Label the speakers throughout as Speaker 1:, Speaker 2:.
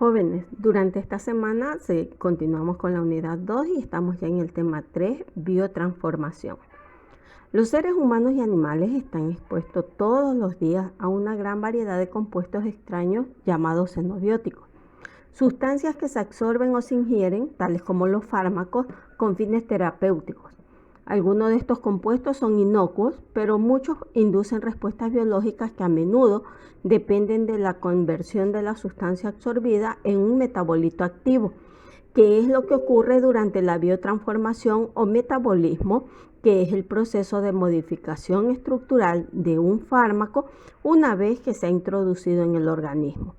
Speaker 1: Jóvenes, durante esta semana continuamos con la unidad 2 y estamos ya en el tema 3, biotransformación. Los seres humanos y animales están expuestos todos los días a una gran variedad de compuestos extraños llamados xenobióticos, sustancias que se absorben o se ingieren, tales como los fármacos, con fines terapéuticos. Algunos de estos compuestos son inocuos, pero muchos inducen respuestas biológicas que a menudo dependen de la conversión de la sustancia absorbida en un metabolito activo, que es lo que ocurre durante la biotransformación o metabolismo, que es el proceso de modificación estructural de un fármaco una vez que se ha introducido en el organismo.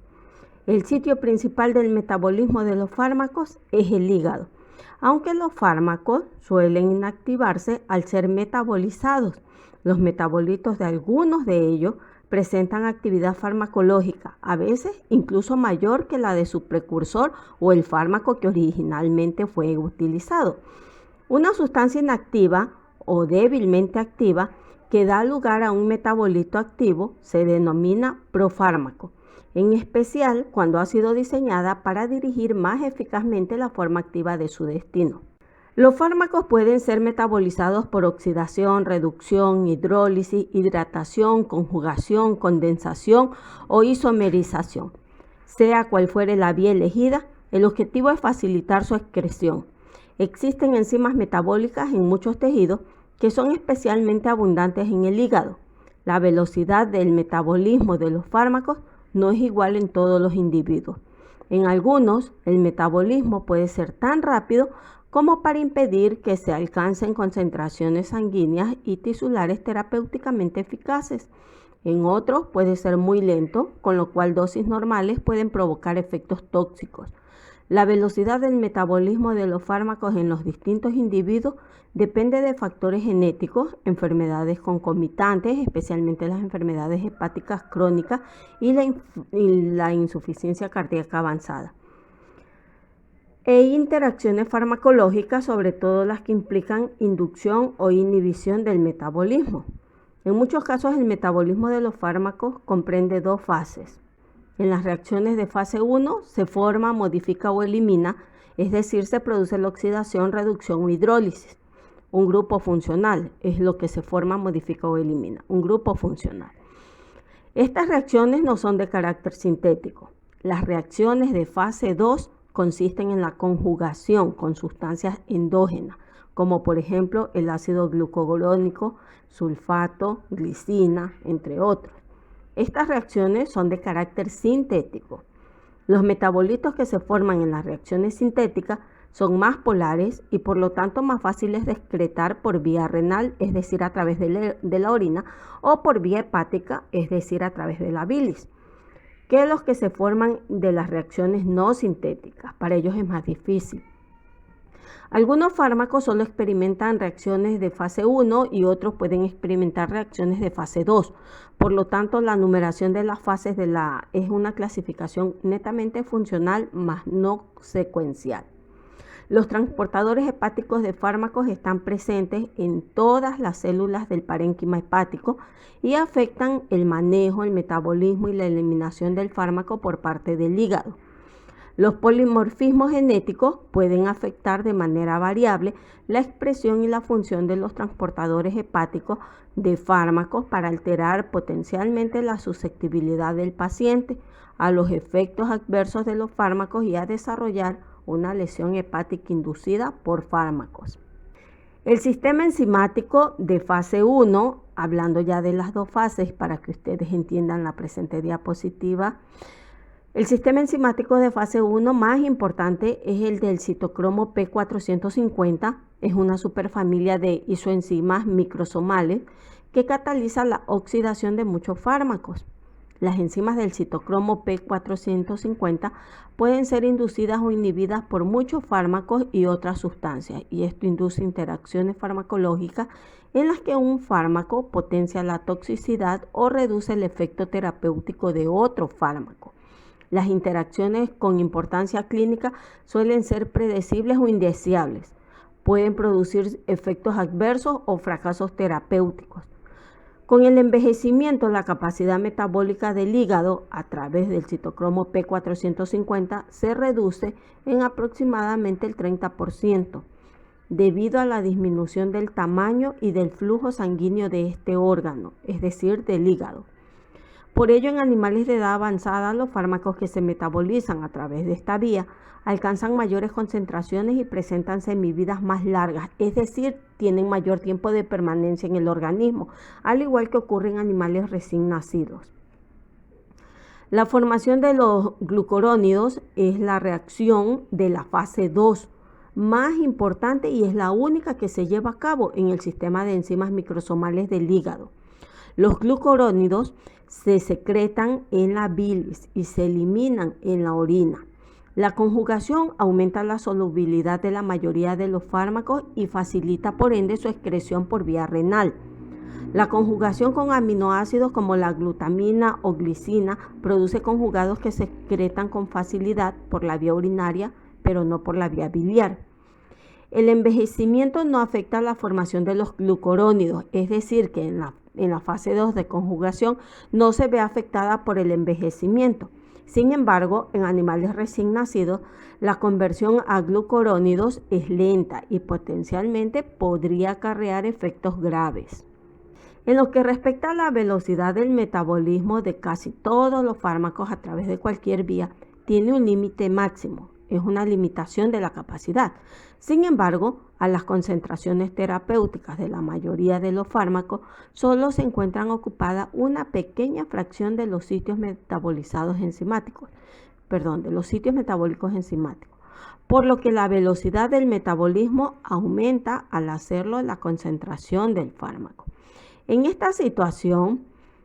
Speaker 1: El sitio principal del metabolismo de los fármacos es el hígado, aunque los fármacos suelen inactivarse al ser metabolizados. Los metabolitos de algunos de ellos presentan actividad farmacológica, a veces incluso mayor que la de su precursor o el fármaco que originalmente fue utilizado. Una sustancia inactiva o débilmente activa que da lugar a un metabolito activo se denomina profármaco, en especial cuando ha sido diseñada para dirigir más eficazmente la forma activa de su destino. Los fármacos pueden ser metabolizados por oxidación, reducción, hidrólisis, hidratación, conjugación, condensación o isomerización. Sea cual fuere la vía elegida, el objetivo es facilitar su excreción. Existen enzimas metabólicas en muchos tejidos que son especialmente abundantes en el hígado. La velocidad del metabolismo de los fármacos no es igual en todos los individuos. En algunos, el metabolismo puede ser tan rápido como para impedir que se alcancen concentraciones sanguíneas y tisulares terapéuticamente eficaces. En otros puede ser muy lento, con lo cual dosis normales pueden provocar efectos tóxicos. La velocidad del metabolismo de los fármacos en los distintos individuos depende de factores genéticos, enfermedades concomitantes, especialmente las enfermedades hepáticas crónicas y la insuficiencia cardíaca avanzada, e interacciones farmacológicas, sobre todo las que implican inducción o inhibición del metabolismo. En muchos casos, el metabolismo de los fármacos comprende dos fases. En las reacciones de fase 1 se forma, modifica o elimina, es decir, se produce la oxidación, reducción o hidrólisis. Un grupo funcional es lo que se forma, modifica o elimina, un grupo funcional. Estas reacciones no son de carácter sintético. Las reacciones de fase 2 consisten en la conjugación con sustancias endógenas, como por ejemplo el ácido glucurónico, sulfato, glicina, entre otros. Estas reacciones son de carácter sintético. Los metabolitos que se forman en las reacciones sintéticas son más polares y por lo tanto más fáciles de excretar por vía renal, es decir, a través de la orina, o por vía hepática, es decir, a través de la bilis, que los que se forman de las reacciones no sintéticas. Para ellos es más difícil. Algunos fármacos solo experimentan reacciones de fase 1 y otros pueden experimentar reacciones de fase 2. Por lo tanto, la numeración de las fases es una clasificación netamente funcional, más no secuencial. Los transportadores hepáticos de fármacos están presentes en todas las células del parénquima hepático y afectan el manejo, el metabolismo y la eliminación del fármaco por parte del hígado. Los polimorfismos genéticos pueden afectar de manera variable la expresión y la función de los transportadores hepáticos de fármacos para alterar potencialmente la susceptibilidad del paciente a los efectos adversos de los fármacos y a desarrollar una lesión hepática inducida por fármacos. El sistema enzimático de fase 1, hablando ya de las dos fases para que ustedes entiendan la presente diapositiva, el sistema enzimático de fase 1 más importante es el del citocromo P450, es una superfamilia de isoenzimas microsomales que cataliza la oxidación de muchos fármacos. Las enzimas del citocromo P450 pueden ser inducidas o inhibidas por muchos fármacos y otras sustancias, y esto induce interacciones farmacológicas en las que un fármaco potencia la toxicidad o reduce el efecto terapéutico de otro fármaco. Las interacciones con importancia clínica suelen ser predecibles o indeseables. Pueden producir efectos adversos o fracasos terapéuticos. Con el envejecimiento, la capacidad metabólica del hígado a través del citocromo P450 se reduce en aproximadamente el 30%, debido a la disminución del tamaño y del flujo sanguíneo de este órgano, es decir, del hígado. Por ello, en animales de edad avanzada, los fármacos que se metabolizan a través de esta vía alcanzan mayores concentraciones y presentan semividas más largas, es decir, tienen mayor tiempo de permanencia en el organismo, al igual que ocurre en animales recién nacidos. La formación de los glucurónidos es la reacción de la fase 2 más importante y es la única que se lleva a cabo en el sistema de enzimas microsomales del hígado. Los glucurónidos se secretan en la bilis y se eliminan en la orina. La conjugación aumenta la solubilidad de la mayoría de los fármacos y facilita por ende su excreción por vía renal. La conjugación con aminoácidos como la glutamina o glicina produce conjugados que se excretan con facilidad por la vía urinaria, pero no por la vía biliar. El envejecimiento no afecta la formación de los glucurónidos, es decir, que en la fase 2 de conjugación no se ve afectada por el envejecimiento. Sin embargo, en animales recién nacidos, la conversión a glucurónidos es lenta y potencialmente podría acarrear efectos graves. En lo que respecta a la velocidad del metabolismo de casi todos los fármacos a través de cualquier vía, tiene un límite máximo. Es una limitación de la capacidad. Sin embargo, a las concentraciones terapéuticas de la mayoría de los fármacos solo se encuentran ocupada una pequeña fracción de los sitios metabólicos enzimáticos, por lo que la velocidad del metabolismo aumenta al hacerlo la concentración del fármaco. En esta situación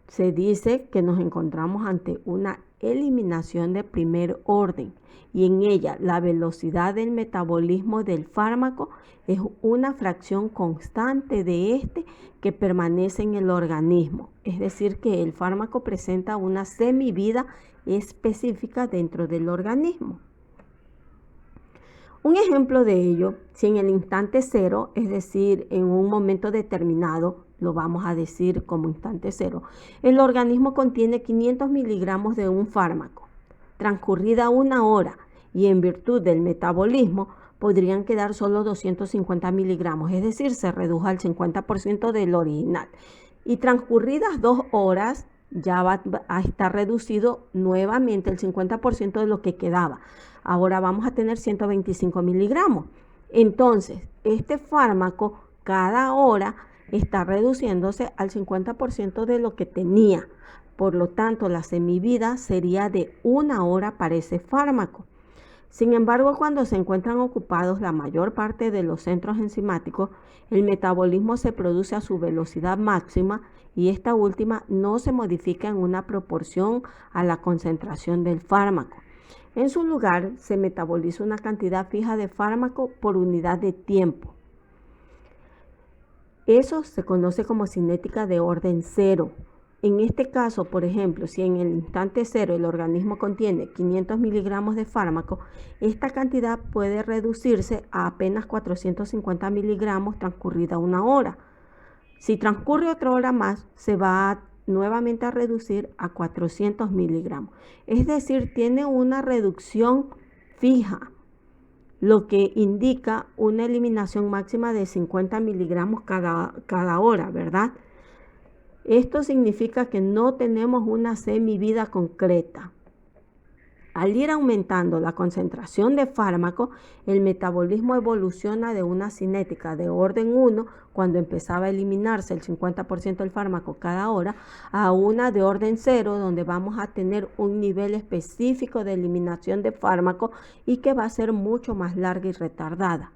Speaker 1: se dice que nos encontramos ante una eliminación de primer orden y en ella la velocidad del metabolismo del fármaco es una fracción constante de este que permanece en el organismo, es decir, que el fármaco presenta una semivida específica dentro del organismo. Un ejemplo de ello, si en el instante cero, es decir, en un momento determinado, lo vamos a decir como instante cero, el organismo contiene 500 miligramos de un fármaco. Transcurrida una hora y en virtud del metabolismo, podrían quedar solo 250 miligramos, es decir, se redujo al 50% del original. Y transcurridas 2 horas, ya va a estar reducido nuevamente el 50% de lo que quedaba. Ahora vamos a tener 125 miligramos. Entonces, este fármaco cada hora está reduciéndose al 50% de lo que tenía. Por lo tanto, la semivida sería de 1 hora para ese fármaco. Sin embargo, cuando se encuentran ocupados la mayor parte de los centros enzimáticos, el metabolismo se produce a su velocidad máxima y esta última no se modifica en una proporción a la concentración del fármaco. En su lugar, se metaboliza una cantidad fija de fármaco por unidad de tiempo. Eso se conoce como cinética de orden cero. En este caso, por ejemplo, si en el instante cero el organismo contiene 500 miligramos de fármaco, esta cantidad puede reducirse a apenas 450 miligramos transcurrida 1 hora. Si transcurre otra hora más, se va nuevamente a reducir a 400 miligramos. Es decir, tiene una reducción fija, lo que indica una eliminación máxima de 50 miligramos cada hora, ¿verdad? Esto significa que no tenemos una semivida concreta. Al ir aumentando la concentración de fármaco, el metabolismo evoluciona de una cinética de orden 1, cuando empezaba a eliminarse el 50% del fármaco cada hora, a una de orden 0, donde vamos a tener un nivel específico de eliminación de fármaco y que va a ser mucho más larga y retardada.